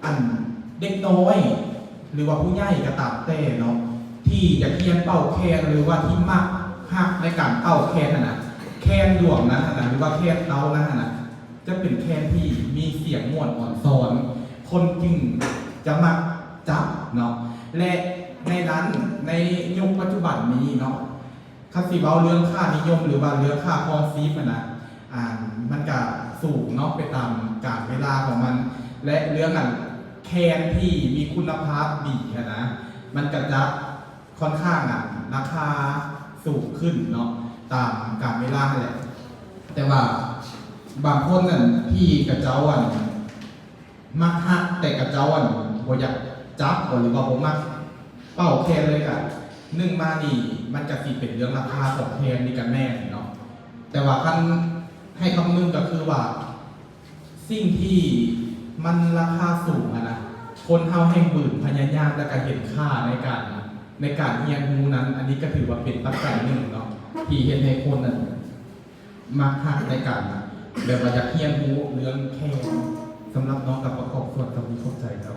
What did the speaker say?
อันเด็กน้อยหรือว่าผู้ใหญ่ก็ตามแต่เนาะที่จะเรียนเป่าแคนหรือว่าที่มักฮักในการเป่าแคนนะแคนดวงนั้นนะหรือว่าแคนเต้านั้นนะจะเป็นแคนที่มีเสียงม่วนอ่อนซ้อนคนจึงจะมักจับเนาะและในนั้นในยุคปัจจุบันนี้เนาะคาสิเว้าเรื่องค่านิยมหรือว่าเรื่องค่าครองชีพนะมันก็สูงเนาะไปตามกาลเวลาของมันและเรื่องแคนที่มีคุณภาพดีนะมันก็จะค่อนข้างราคาสูงขึ้นเนาะตามกาลเวลาแหละแต่ว่าบางคนนั่นที่กระเจ้ามักฮักแต่กระเจ้าบ่อยากจับหรือว่าบ่มักเป้าแคนเลยกันนึ่งมานี่มันจะสิเป็นเรื่องราคาของแคนนี่กันแน่เนาะแต่ว่าคันให้คำนึงก็คือว่าสิ่งที่มันราคาสูงนะคนเฮาแห่งบืนพยายามและก็เห็นค่าในการเรียนรู้นั้นอันนี้ก็ถือว่าเป็นปัจจัยหนึ่งเนาะที่เห็นให้คนนั้นมักฮักในการแบบว่าอยากเรียนรู้เรื่องแคนสำหรับน้องกับประกอบส่วนกับมีเข้าใจครับ